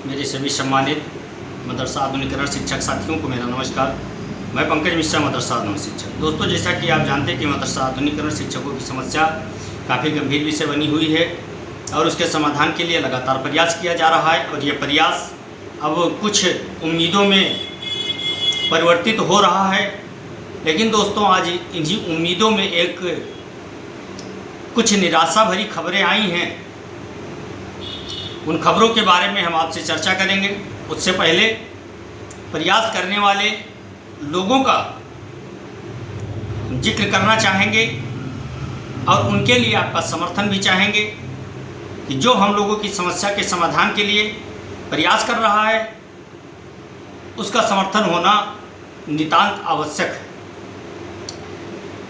मेरे सभी सम्मानित मदरसा आधुनिकीकरण शिक्षक साथियों को मेरा नमस्कार। मैं पंकज मिश्रा, मदरसा आधुनिक शिक्षक। दोस्तों, जैसा कि आप जानते हैं कि मदरसा आधुनिकीकरण शिक्षकों की समस्या काफ़ी गंभीर विषय बनी हुई है और उसके समाधान के लिए लगातार प्रयास किया जा रहा है और ये प्रयास अब कुछ उम्मीदों में परिवर्तित हो रहा है। लेकिन दोस्तों, आज इन्हीं उम्मीदों में कुछ निराशा भरी खबरें आई हैं। उन खबरों के बारे में हम आपसे चर्चा करेंगे। उससे पहले प्रयास करने वाले लोगों का जिक्र करना चाहेंगे और उनके लिए आपका समर्थन भी चाहेंगे कि जो हम लोगों की समस्या के समाधान के लिए प्रयास कर रहा है उसका समर्थन होना नितांत आवश्यक है।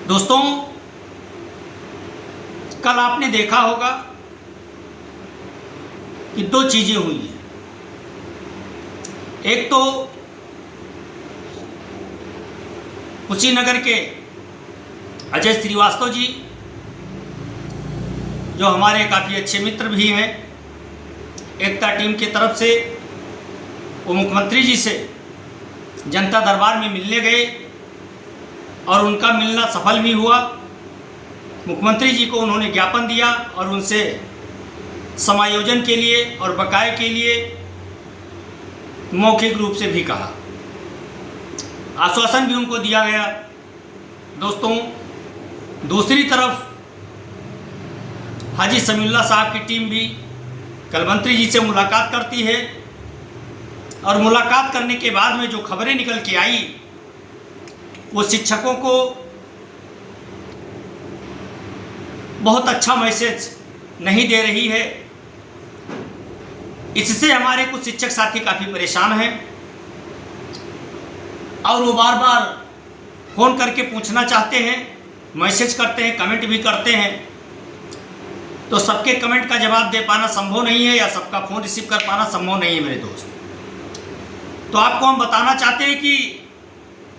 दोस्तों, कल आपने देखा होगा कि दो चीज़ें हुई हैं। एक तो कुशीनगर के अजय श्रीवास्तव जी, जो हमारे काफ़ी अच्छे मित्र भी हैं, एकता टीम की तरफ से वो मुख्यमंत्री जी से जनता दरबार में मिलने गए और उनका मिलना सफल भी हुआ। मुख्यमंत्री जी को उन्होंने ज्ञापन दिया और उनसे समायोजन के लिए और बकाये के लिए मौखिक रूप से भी कहा। आश्वासन भी उनको दिया गया। दोस्तों, दूसरी तरफ हाजी समीउल्लाह साहब की टीम भी कल मंत्री जी से मुलाकात करती है और मुलाकात करने के बाद में जो खबरें निकल के आई वो शिक्षकों को बहुत अच्छा मैसेज नहीं दे रही है। इससे हमारे कुछ शिक्षक साथी काफ़ी परेशान हैं और वो बार बार फ़ोन करके पूछना चाहते हैं, मैसेज करते हैं, कमेंट भी करते हैं। तो सबके कमेंट का जवाब दे पाना संभव नहीं है या सबका फ़ोन रिसीव कर पाना संभव नहीं है मेरे दोस्त। तो आपको हम बताना चाहते हैं कि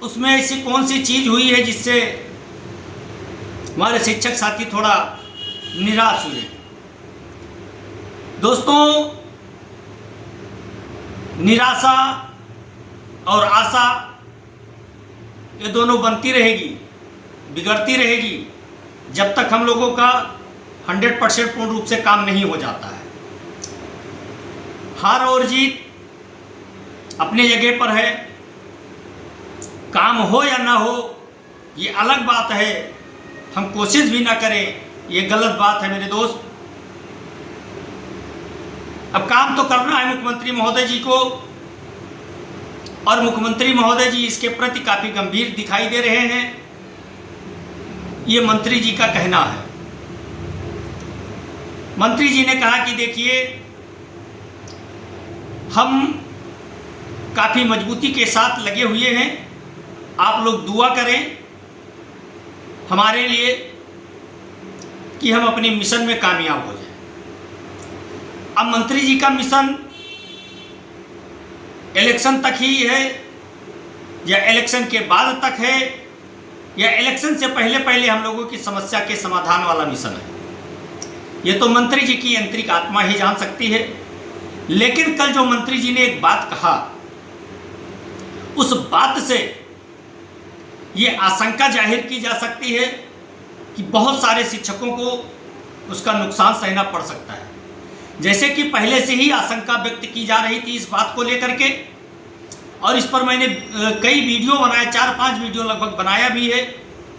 उसमें ऐसी कौन सी चीज़ हुई है जिससे हमारे शिक्षक साथी थोड़ा निराश हुए। दोस्तों, निराशा और आशा ये दोनों बनती रहेगी, बिगड़ती रहेगी जब तक हम लोगों का 100% पूर्ण रूप से काम नहीं हो जाता है। हार और जीत अपने जगह पर है, काम हो या ना हो ये अलग बात है, हम कोशिश भी ना करें ये गलत बात है मेरे दोस्त। अब काम तो करना है मुख्यमंत्री महोदय जी को और मुख्यमंत्री महोदय जी इसके प्रति काफ़ी गंभीर दिखाई दे रहे हैं, ये मंत्री जी का कहना है। मंत्री जी ने कहा कि देखिए, हम काफ़ी मजबूती के साथ लगे हुए हैं, आप लोग दुआ करें हमारे लिए कि हम अपने मिशन में कामयाब हो जाएं। अब मंत्री जी का मिशन इलेक्शन तक ही है या इलेक्शन के बाद तक है या इलेक्शन से पहले पहले हम लोगों की समस्या के समाधान वाला मिशन है, ये तो मंत्री जी की आंतरिक आत्मा ही जान सकती है। लेकिन कल जो मंत्री जी ने एक बात कहा, उस बात से ये आशंका जाहिर की जा सकती है कि बहुत सारे शिक्षकों को उसका नुकसान सहना पड़ सकता है। जैसे कि पहले से ही आशंका व्यक्त की जा रही थी इस बात को लेकर के, और इस पर मैंने कई वीडियो बनाए, 4-5 वीडियो लगभग बनाया भी है,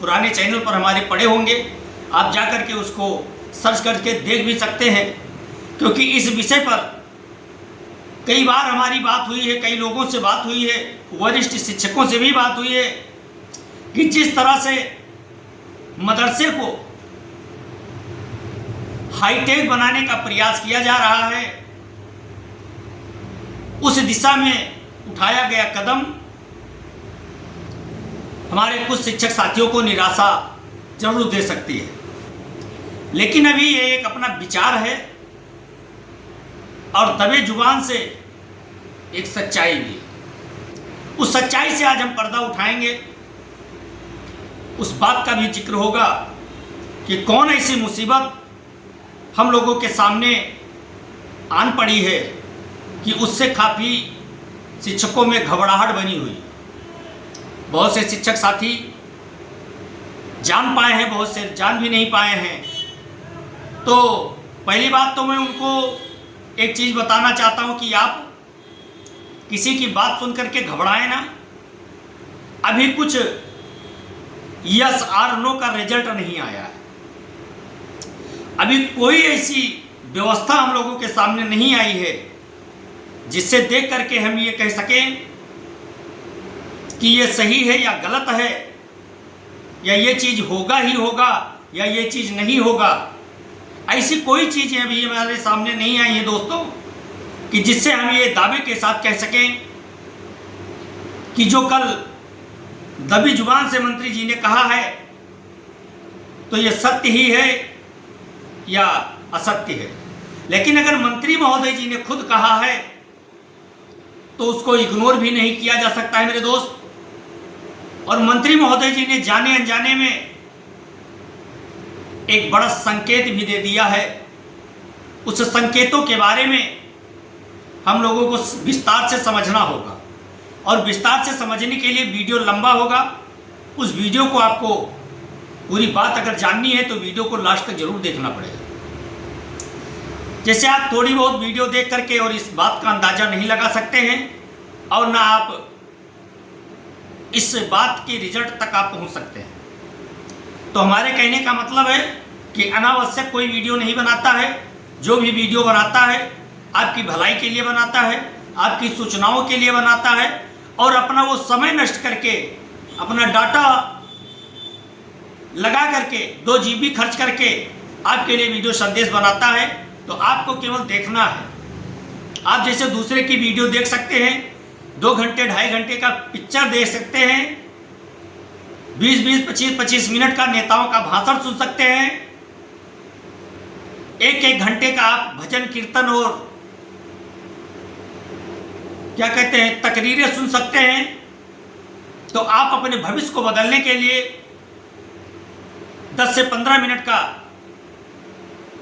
पुराने चैनल पर हमारे पड़े होंगे, आप जा कर के उसको सर्च करके देख भी सकते हैं। क्योंकि इस विषय पर कई बार हमारी बात हुई है, कई लोगों से बात हुई है, वरिष्ठ शिक्षकों से भी बात हुई है कि जिस तरह से मदरसे को हाईटेक बनाने का प्रयास किया जा रहा है, उस दिशा में उठाया गया कदम हमारे कुछ शिक्षक साथियों को निराशा जरूर दे सकती है। लेकिन अभी ये एक अपना विचार है और दबे जुबान से एक सच्चाई भी। उस सच्चाई से आज हम पर्दा उठाएंगे, उस बात का भी जिक्र होगा कि कौन ऐसी मुसीबत हम लोगों के सामने आन पड़ी है कि उससे काफ़ी शिक्षकों में घबराहट बनी हुई। बहुत से शिक्षक साथी जान पाए हैं, बहुत से जान भी नहीं पाए हैं। तो पहली बात तो मैं उनको एक चीज़ बताना चाहता हूं कि आप किसी की बात सुन करके घबराएं ना। अभी कुछ यस और नो का रिजल्ट नहीं आया है। अभी कोई ऐसी व्यवस्था हम लोगों के सामने नहीं आई है जिससे देख करके हम ये कह सकें कि ये सही है या गलत है, या ये चीज़ होगा ही होगा या ये चीज़ नहीं होगा। ऐसी कोई चीज़ें अभी हमारे सामने नहीं आई है दोस्तों कि जिससे हम ये दावे के साथ कह सकें कि जो कल दबी जुबान से मंत्री जी ने कहा है तो ये सत्य ही है या असत्य है। लेकिन अगर मंत्री महोदय जी ने खुद कहा है तो उसको इग्नोर भी नहीं किया जा सकता है मेरे दोस्त। और मंत्री महोदय जी ने जाने अनजाने में एक बड़ा संकेत भी दे दिया है। उस संकेतों के बारे में हम लोगों को विस्तार से समझना होगा, और विस्तार से समझने के लिए वीडियो लंबा होगा। उस वीडियो को आपको पूरी बात अगर जाननी है तो वीडियो को लास्ट तक जरूर देखना पड़ेगा। जैसे आप थोड़ी बहुत वीडियो देख करके और इस बात का अंदाजा नहीं लगा सकते हैं, और ना आप इस बात के रिजल्ट तक आप पहुंच सकते हैं। तो हमारे कहने का मतलब है कि अनावश्यक कोई वीडियो नहीं बनाता है। जो भी वीडियो बनाता है आपकी भलाई के लिए बनाता है, आपकी सूचनाओं के लिए बनाता है, और अपना वो समय नष्ट करके, अपना डाटा लगा करके, 2 GB खर्च करके आपके लिए वीडियो संदेश बनाता है। तो आपको केवल देखना है। आप जैसे दूसरे की वीडियो देख सकते हैं, 2 घंटे 2.5 घंटे का पिक्चर देख सकते हैं, 20-20, 25-25 मिनट का नेताओं का भाषण सुन सकते हैं, 1-1 घंटे का आप भजन कीर्तन और क्या कहते हैं तकरीरें सुन सकते हैं। तो आप अपने भविष्य को बदलने के लिए 10 से 15 मिनट का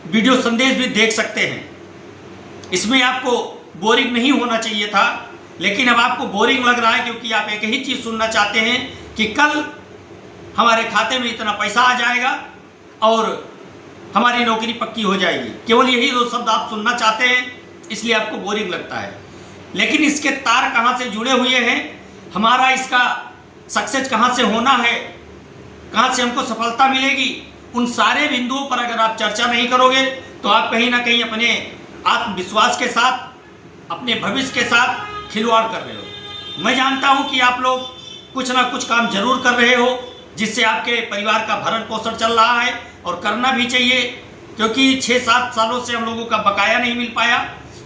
वीडियो संदेश भी देख सकते हैं। इसमें आपको बोरिंग नहीं होना चाहिए था, लेकिन अब आपको बोरिंग लग रहा है क्योंकि आप एक ही चीज़ सुनना चाहते हैं कि कल हमारे खाते में इतना पैसा आ जाएगा और हमारी नौकरी पक्की हो जाएगी। केवल यही 2 शब्द आप सुनना चाहते हैं, इसलिए आपको बोरिंग लगता है। लेकिन इसके तार कहाँ से जुड़े हुए हैं, हमारा इसका सक्सेस कहाँ से होना है, कहाँ से हमको सफलता मिलेगी, उन सारे बिंदुओं पर अगर आप चर्चा नहीं करोगे तो आप कहीं ना कहीं अपने आत्मविश्वास के साथ, अपने भविष्य के साथ खिलवाड़ कर रहे हो। मैं जानता हूं कि आप लोग कुछ ना कुछ काम जरूर कर रहे हो जिससे आपके परिवार का भरण पोषण चल रहा है, और करना भी चाहिए, क्योंकि 6-7 सालों से हम लोगों का बकाया नहीं मिल पाया।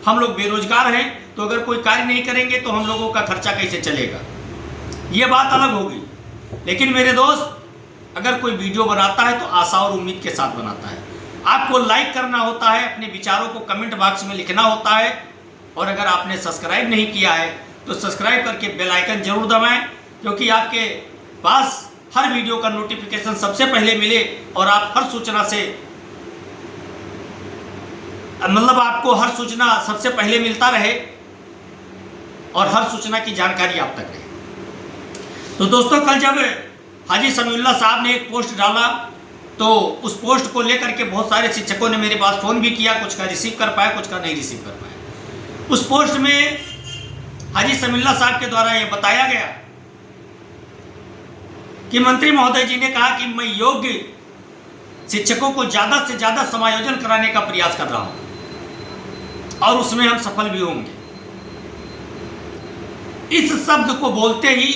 हम लोग बेरोजगार हैं, तो अगर कोई कार्य नहीं करेंगे तो हम लोगों का खर्चा कैसे चलेगा, ये बात अलग होगी। लेकिन मेरे दोस्त, अगर कोई वीडियो बनाता है तो आशा और उम्मीद के साथ बनाता है। आपको लाइक करना होता है, अपने विचारों को कमेंट बॉक्स में लिखना होता है, और अगर आपने सब्सक्राइब नहीं किया है तो सब्सक्राइब करके बेल आइकन जरूर दबाएं, क्योंकि आपके पास हर वीडियो का नोटिफिकेशन सबसे पहले मिले और आप हर सूचना से, मतलब आपको हर सूचना सबसे पहले मिलता रहे और हर सूचना की जानकारी आप तक रहे। तो दोस्तों, कल जब हाजी समीउल्लाह साहब ने एक पोस्ट डाला तो उस पोस्ट को लेकर के बहुत सारे शिक्षकों ने मेरे पास फ़ोन भी किया, कुछ का रिसीव कर पाया, कुछ का नहीं रिसीव कर पाया। उस पोस्ट में हाजी समीउल्लाह साहब के द्वारा यह बताया गया कि मंत्री महोदय जी ने कहा कि मैं योग्य शिक्षकों को ज़्यादा से ज़्यादा समायोजन कराने का प्रयास कर रहा हूं और उसमें हम सफल भी होंगे। इस शब्द को बोलते ही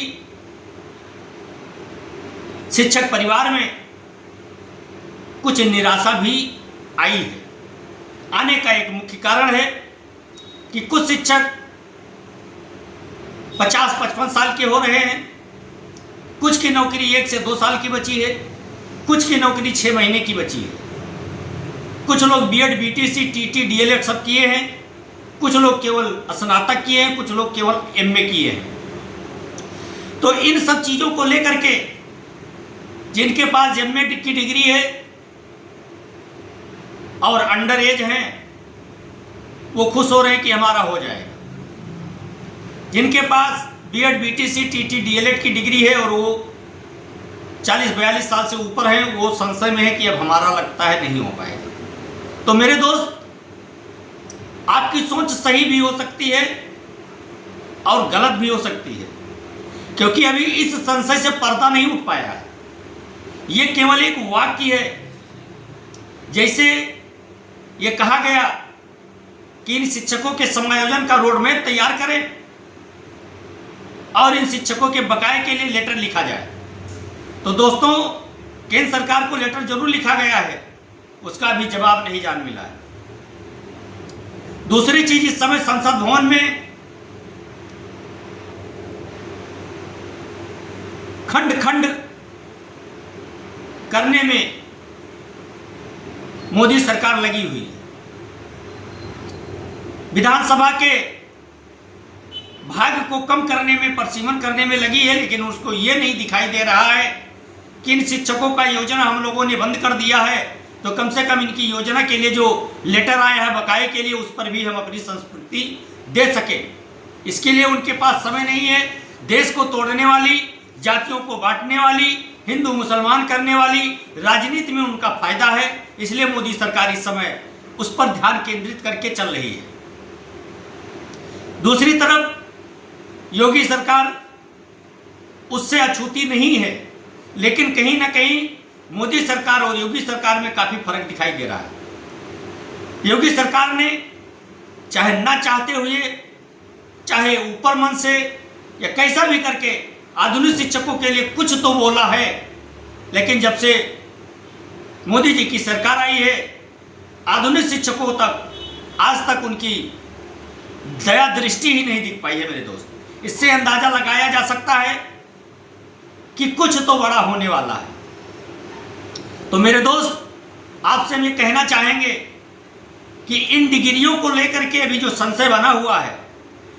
शिक्षक परिवार में कुछ निराशा भी आई है। आने का एक मुख्य कारण है कि कुछ शिक्षक 50-55 साल के हो रहे हैं, कुछ की नौकरी 1 से 2 साल की बची है, कुछ की नौकरी 6 महीने की बची है, कुछ लोग बीएड, बीटीसी, टीटी, डीएलएड सब किए हैं, कुछ लोग केवल स्नातक किए हैं, कुछ लोग केवल एमए किए हैं। तो इन सब चीज़ों को लेकर के जिनके पास एमए की डिग्री है और अंडर एज हैं, वो खुश हो रहे हैं कि हमारा हो जाएगा। जिनके पास बीएड, बीटीसी, टीटी, डीएलएड की डिग्री है और वो 40-42 साल से ऊपर है, वो संशय में है कि अब हमारा लगता है नहीं हो पाएगा। तो मेरे दोस्त, आपकी सोच सही भी हो सकती है और गलत भी हो सकती है, क्योंकि अभी इस संशय से पर्दा नहीं उठ पाया है। ये केवल एक वाक्य है, जैसे ये कहा गया कि इन शिक्षकों के समायोजन का रोडमैप तैयार करें और इन शिक्षकों के बकाये के लिए लेटर लिखा जाए। तो दोस्तों, केंद्र सरकार को लेटर जरूर लिखा गया है, उसका भी जवाब नहीं जान मिला है। दूसरी चीज, इस समय संसद भवन में खंड खंड करने में मोदी सरकार लगी हुई है। विधानसभा के भाग को कम करने में, परिसीमन करने में लगी है, लेकिन उसको ये नहीं दिखाई दे रहा है कि इन शिक्षकों का योजना हम लोगों ने बंद कर दिया है, तो कम से कम इनकी योजना के लिए जो लेटर आया है बकाये के लिए, उस पर भी हम अपनी संस्कृति दे सके। इसके लिए उनके पास समय नहीं है। देश को तोड़ने वाली, जातियों को बांटने वाली, हिंदू मुसलमान करने वाली राजनीति में उनका फायदा है, इसलिए मोदी सरकार इस समय उस पर ध्यान केंद्रित करके चल रही है। दूसरी तरफ योगी सरकार उससे अछूती नहीं है, लेकिन कहीं ना कहीं मोदी सरकार और योगी सरकार में काफी फर्क दिखाई दे रहा है। योगी सरकार ने चाहे ना चाहते हुए, चाहे ऊपर मन से या कैसा भी करके आधुनिक शिक्षकों के लिए कुछ तो बोला है, लेकिन जब से मोदी जी की सरकार आई है, आधुनिक शिक्षकों तक आज तक उनकी दया दृष्टि ही नहीं दिख पाई है। मेरे दोस्त, इससे अंदाजा लगाया जा सकता है कि कुछ तो बड़ा होने वाला है। तो मेरे दोस्त, आपसे हम ये कहना चाहेंगे कि इन डिग्रियों को लेकर के अभी जो संशय बना हुआ है,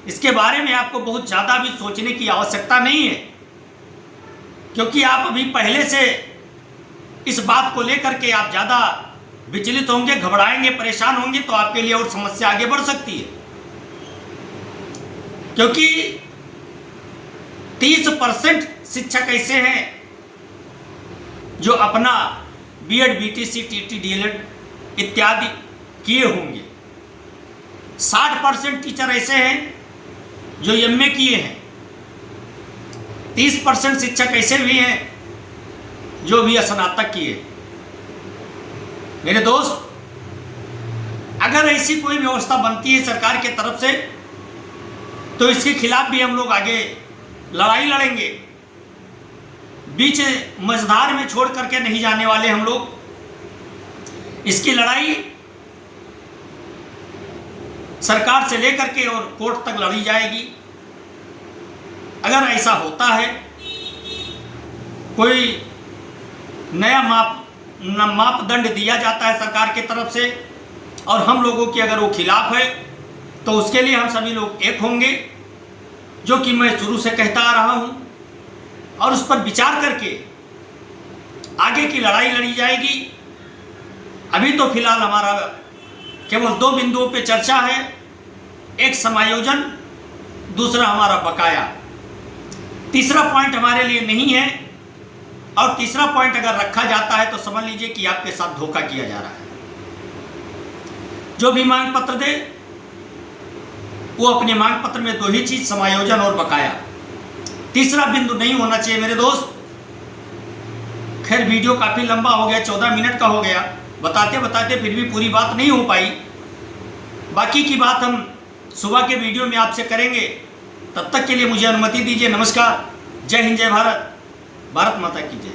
इसके बारे में आपको बहुत ज़्यादा भी सोचने की आवश्यकता नहीं है, क्योंकि आप अभी पहले से इस बात को लेकर के आप ज़्यादा विचलित होंगे, घबराएंगे, परेशान होंगे, तो आपके लिए और समस्या आगे बढ़ सकती है। क्योंकि 30% शिक्षक ऐसे हैं जो अपना बीएड, बीटीसी, टीटी, डीएलएड इत्यादि किए होंगे। 60% टीचर ऐसे हैं जो एमए किए हैं। 30% शिक्षक ऐसे भी हैं जो भी स्नातक किए। मेरे दोस्त, अगर ऐसी कोई व्यवस्था बनती है सरकार के तरफ से, तो इसके खिलाफ भी हम लोग आगे लड़ाई लड़ेंगे। बीच मझधार में छोड़ करके नहीं जाने वाले हम लोग। इसकी लड़ाई सरकार से लेकर के और कोर्ट तक लड़ी जाएगी। अगर ऐसा होता है, कोई नया मापदंड दिया जाता है सरकार की तरफ से और हम लोगों की अगर वो खिलाफ है, तो उसके लिए हम सभी लोग एक होंगे, जो कि मैं शुरू से कहता आ रहा हूँ, और उस पर विचार करके आगे की लड़ाई लड़ी जाएगी। अभी तो फिलहाल हमारा केवल 2 बिंदुओं पे चर्चा है, एक समायोजन, दूसरा हमारा बकाया। तीसरा पॉइंट हमारे लिए नहीं है, और तीसरा पॉइंट अगर रखा जाता है तो समझ लीजिए कि आपके साथ धोखा किया जा रहा है। जो भी मांग पत्र दे, वो अपने मांग पत्र में 2 ही चीज, समायोजन और बकाया। तीसरा बिंदु नहीं होना चाहिए मेरे दोस्त। खैर, वीडियो काफी लंबा हो गया, 14 मिनट का हो गया, बताते बताते फिर भी पूरी बात नहीं हो पाई। बाकी की बात हम सुबह के वीडियो में आपसे करेंगे। तब तक के लिए मुझे अनुमति दीजिए। नमस्कार, जय हिंद, जय भारत, भारत माता की जय।